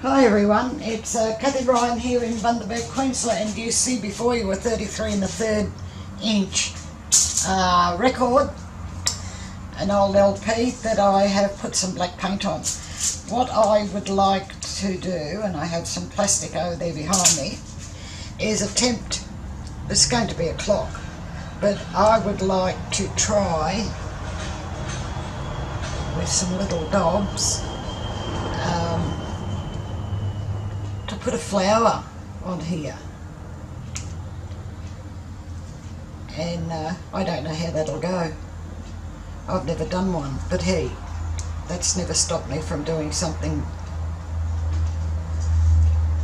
Hi everyone, it's Kathie Ryan here in Bundaberg, Queensland. You see before you a 33 1/3 inch record, an old LP that I have put some black paint on. What I would like to do, and I have some plastic over there behind me, is attempt, it's going to be a clock, but I would like to try with some little dobs to put a flower on here, and I don't know how that'll go. I've never done one, but hey, that's never stopped me from doing something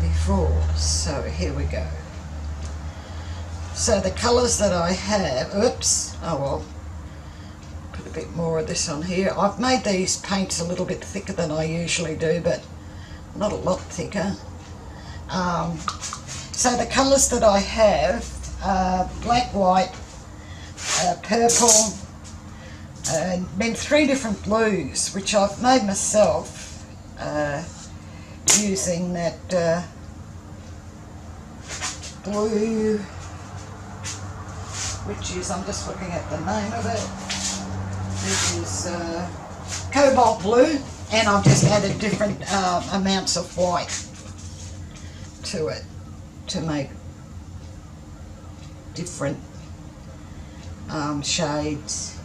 before. So here we go. So the colours that I have, put a bit more of this on here. I've made these paints a little bit thicker than I usually do, but not a lot thicker. So the colours that I have are black, white, purple, and then 3 different blues, which I've made myself using that blue, which is, I'm just looking at the name of it, which is cobalt blue, and I've just added different amounts of white to it to make different shades.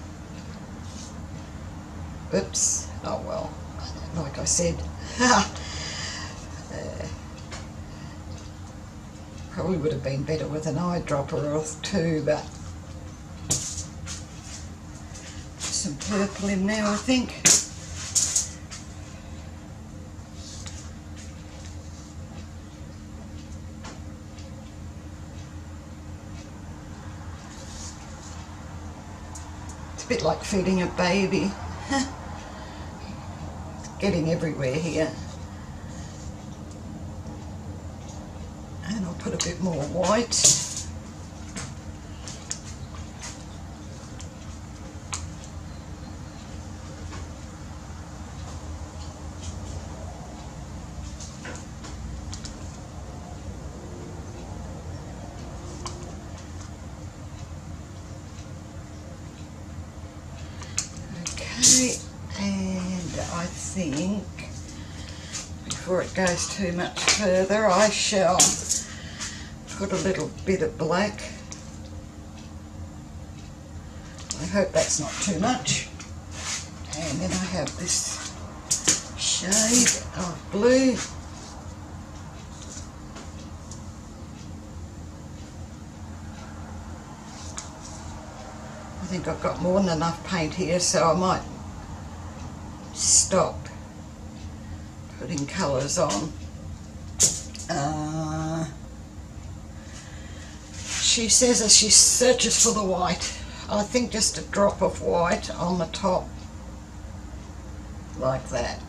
Oops, oh well, like I said, probably would have been better with an eyedropper or 2, but some purple in there, I think. It's a bit like feeding a baby. It's getting everywhere here. And I'll put a bit more white. And I think before it goes too much further, I shall put a little bit of black. I hope that's not too much. And then I have this shade of blue. I think I've got more than enough paint here, so I might stop putting colours on. She says as she searches for the white, I think just a drop of white on the top, like that.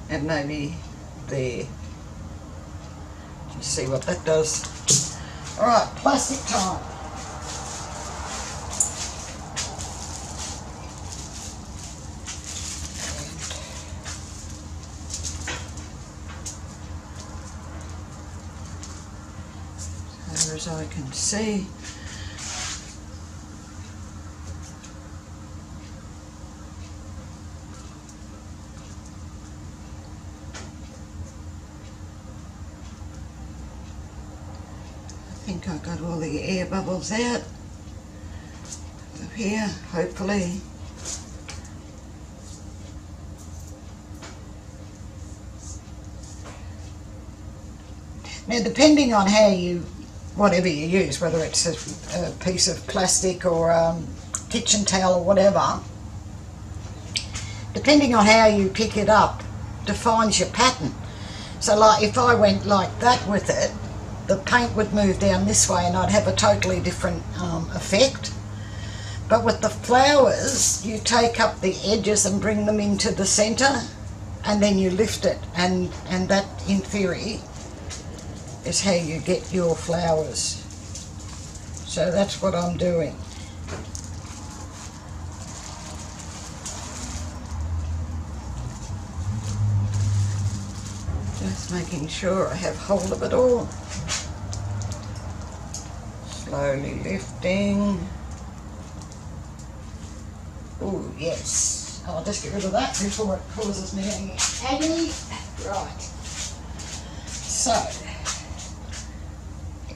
And maybe there. You see what that does. Alright, plastic time. As far as I can see, I think I got all the air bubbles out of here, hopefully. Now, depending on how you, whatever you use, whether it's a piece of plastic or kitchen towel or whatever, depending on how you pick it up, defines your pattern. So like if I went like that with it, the paint would move down this way and I'd have a totally different effect. But with the flowers, you take up the edges and bring them into the centre, and then you lift it, and that, in theory, is how you get your flowers. So that's what I'm doing. Just making sure I have hold of it all. Slowly lifting. Oh yes. I'll just get rid of that before it causes me any agony. Right. So,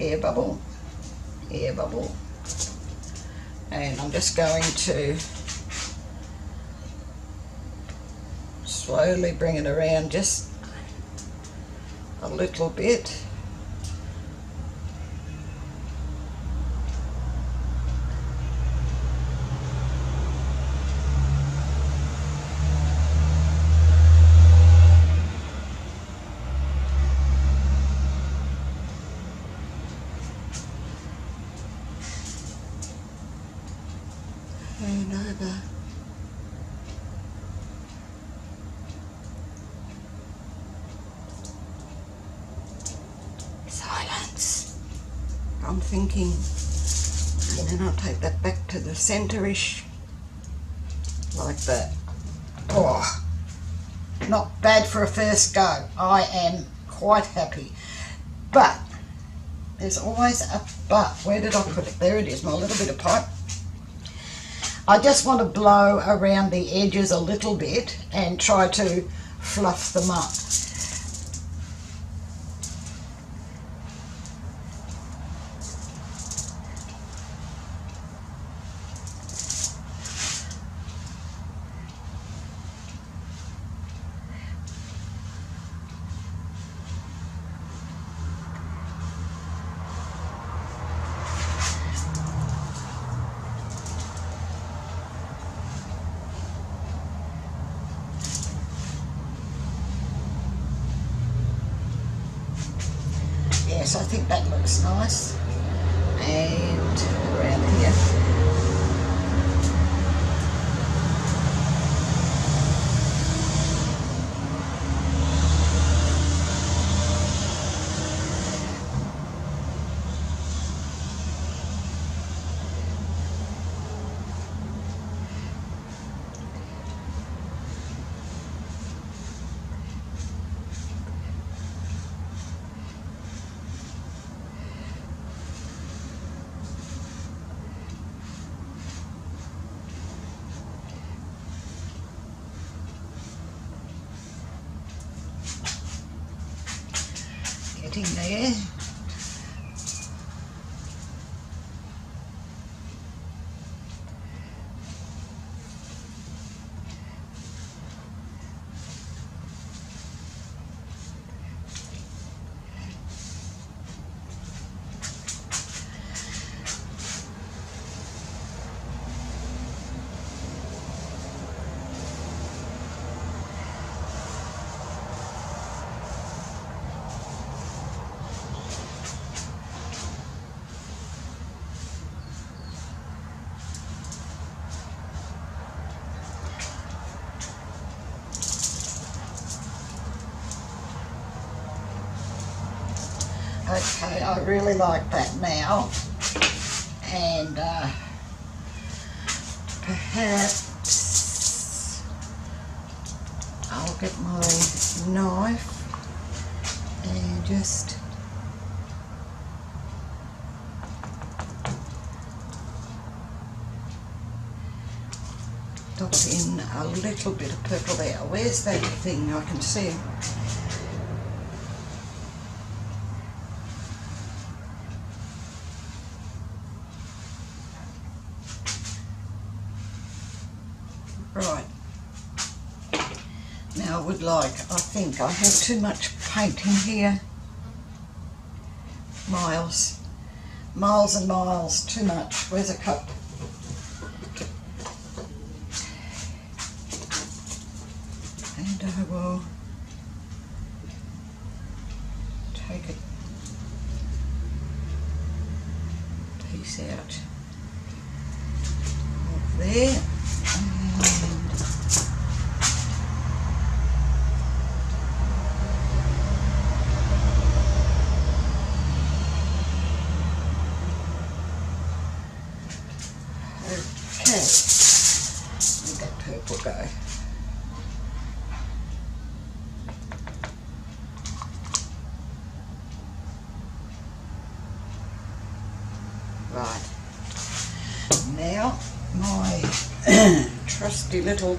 air bubble, and I'm just going to slowly bring it around just a little bit. And over. Silence. I'm thinking, and then I'll take that back to the centre-ish, like that. Oh, not bad for a first go. I am quite happy. But, there's always a but. Where did I put it? There it is, my little bit of pipe. I just want to blow around the edges a little bit and try to fluff them up. Yes, I think that looks nice. And around here. Getting there. Okay, I really like that now, and perhaps I'll get my knife and just dot in a little bit of purple there. Where's that thing I can see? Right, now I would like, I think I have too much paint in here, miles and miles, too much. Where's a cup? And I will take a piece out of there. it will go. Right, now my trusty little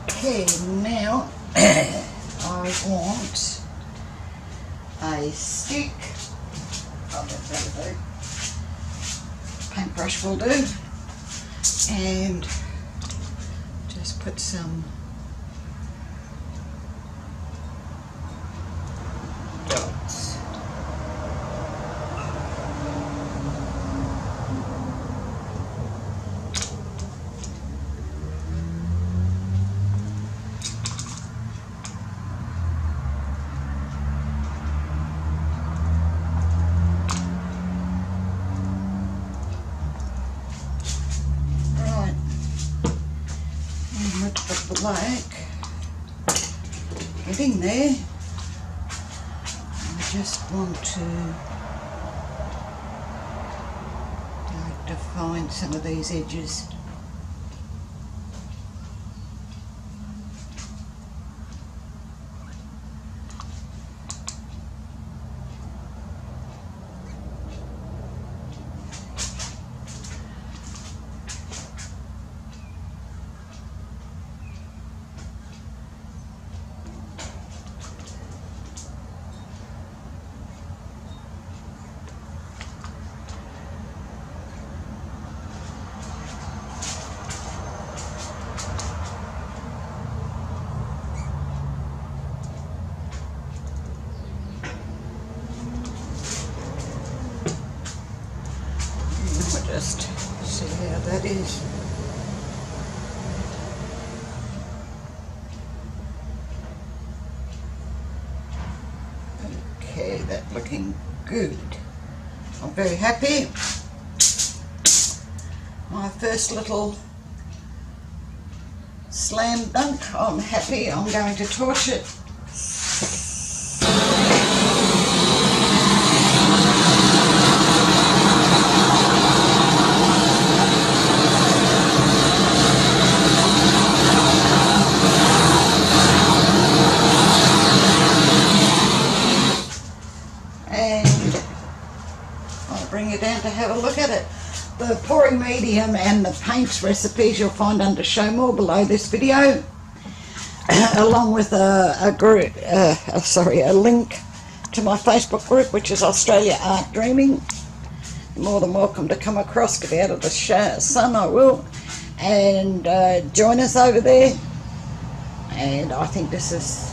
okay, now I want a stick. Oh, that'll do. Paintbrush will do. And just put some dots. Black, get in there. I just want to define some of these edges. Just see how that is. Okay, that's looking good. I'm very happy. My first little slam dunk. I'm happy. I'm going to torch it. Down to have a look at it. The pouring medium and the paints recipes you'll find under show more below this video, along with a link to my Facebook group, which is Australia Art Dreaming. You're more than welcome to come across, get out of the sun, I will, and join us over there. And I think this is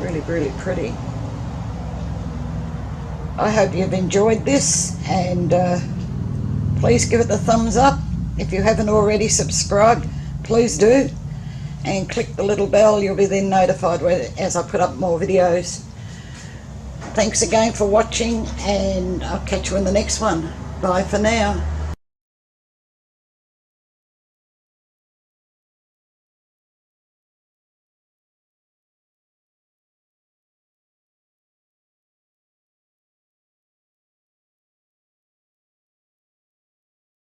really, really pretty. I hope you've enjoyed this, and please give it a thumbs up. If you haven't already subscribed, please do, and click the little bell. You'll be then notified as I put up more videos. Thanks again for watching, and I'll catch you in the next one. Bye for now.